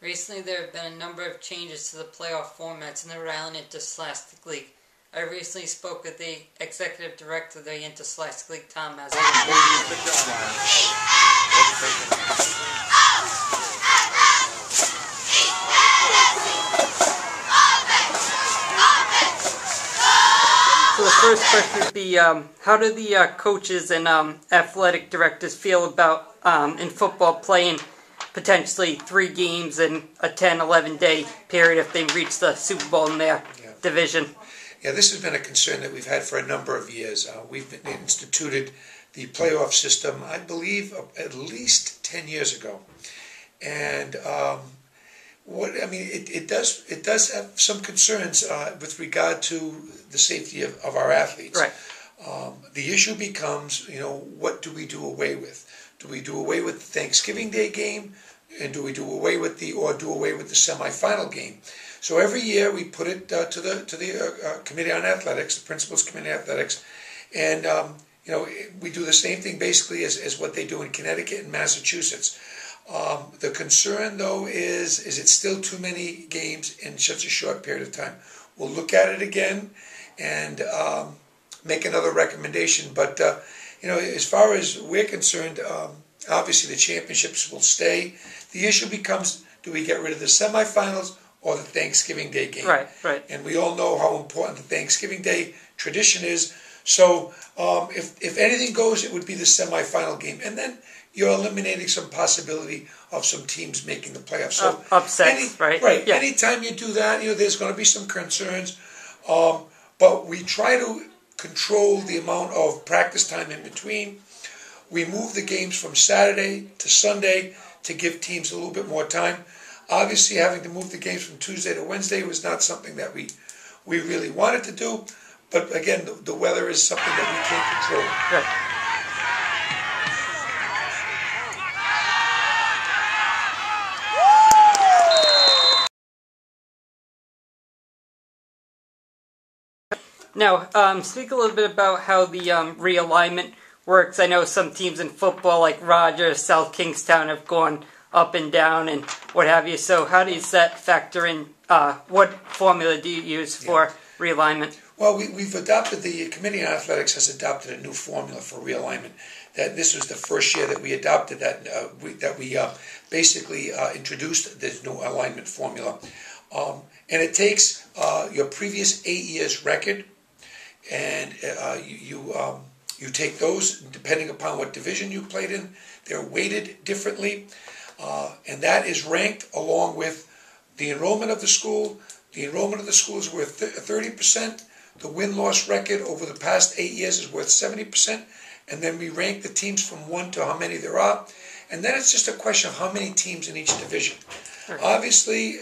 Recently, there have been a number of changes to the playoff formats in the Rhode Island Interscholastic League. I recently spoke with the executive director of the Interscholastic League, Tom Mazza. So the first question would be, how do the coaches and athletic directors feel about, in football, playing potentially 3 games in a 10-11 day period if they reach the Super Bowl in their division? Yeah, this has been a concern that we've had for a number of years. We've instituted the playoff system, I believe, at least 10 years ago. And it does have some concerns with regard to the safety of our athletes. Right. The issue becomes, what do we do away with? Do we do away with the Thanksgiving Day game, and do we do away with the semifinal game? So every year we put it to the Committee on Athletics, the Principals Committee on Athletics, and we do the same thing basically as what they do in Connecticut and Massachusetts. The concern though is it's still too many games in such a short period of time. We'll look at it again and make another recommendation, but as far as we're concerned, obviously the championships will stay. The issue becomes, do we get rid of the semifinals or the Thanksgiving Day game? Right. And we all know how important the Thanksgiving Day tradition is. So if anything goes, it would be the semifinal game. And then you're eliminating some possibility of some teams making the playoffs. So upsets, right? Right. Yeah. Anytime you do that, there's going to be some concerns. But we try to control the amount of practice time in between. We move the games from Saturday to Sunday to give teams a little bit more time. Obviously, having to move the games from Tuesday to Wednesday was not something that we really wanted to do. But again, the weather is something that we can't control. Right. Now, speak a little bit about how the realignment works. I know some teams in football, like Rogers, South Kingstown, have gone up and down and what have you. So how does that factor in? What formula do you use for realignment? Well, we've adopted, the Committee on Athletics has adopted a new formula for realignment. That this was the first year that we adopted that, we basically introduced this new alignment formula. And it takes your previous 8 years' record, and you take those, depending upon what division you played in, they're weighted differently, and that is ranked along with the enrollment of the school. The enrollment of the school is worth 30%. The win-loss record over the past 8 years is worth 70%. And then we rank the teams from 1 to how many there are. And then it's just a question of how many teams in each division. Obviously,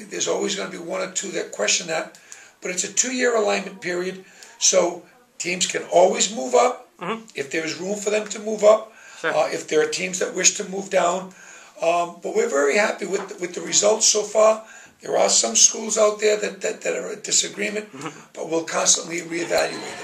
there's always going to be 1 or 2 that question that. But it's a 2-year alignment period. So teams can always move up if there's room for them to move up. If there are teams that wish to move down. But we're very happy with the results so far. There are some schools out there that are in disagreement, but we'll constantly reevaluate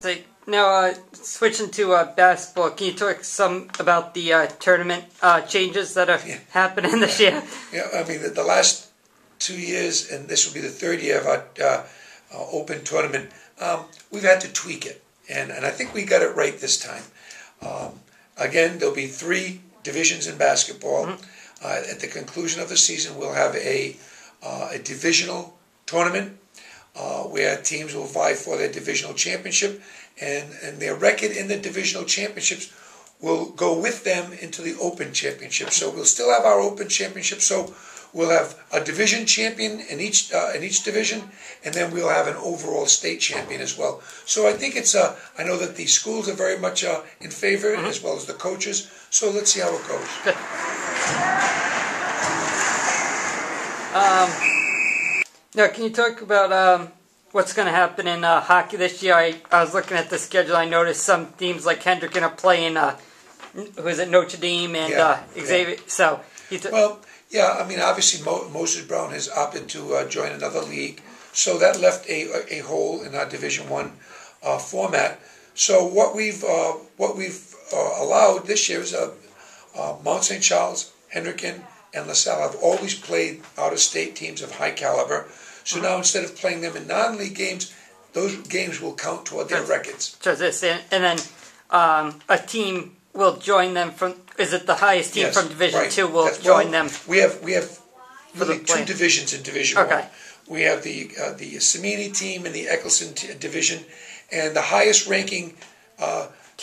it. Now, switching to basketball, can you talk some about the tournament changes that are happening this year? Yeah, I mean, the last 2 years, and this will be the 3rd year of our open tournament, we've had to tweak it. And I think we got it right this time. Again, there'll be 3 divisions in basketball. At the conclusion of the season, we'll have a divisional tournament where teams will vie for their divisional championship, and their record in the divisional championships will go with them into the open championship. So we'll still have our open championship. So we'll have a division champion in each division, and then we'll have an overall state champion as well. So I think it's I know that the schools are very much in favor, as well as the coaches. So let's see how it goes. Good. Now, can you talk about what's going to happen in hockey this year? I was looking at the schedule. I noticed some teams like Hendricken are playing, Notre Dame and Xavier. So, well, yeah, I mean, obviously Moses Brown has opted to join another league, so that left a hole in our Division I. format. So what we've allowed this year is Mount St. Charles, Hendricken, and LaSalle have always played out-of-state teams of high caliber. So now instead of playing them in non-league games, those games will count toward their records. So this, and then a team will join them from. Is it the highest team from Division Two will join them? We have really two divisions in Division One. We have the Samini team and the Eccleston division, and the highest ranking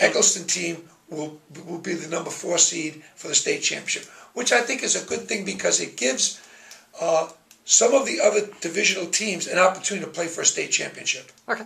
Eccleston team will be the number 4 seed for the state championship, which I think is a good thing because it gives some of the other divisional teams an opportunity to play for a state championship. Okay.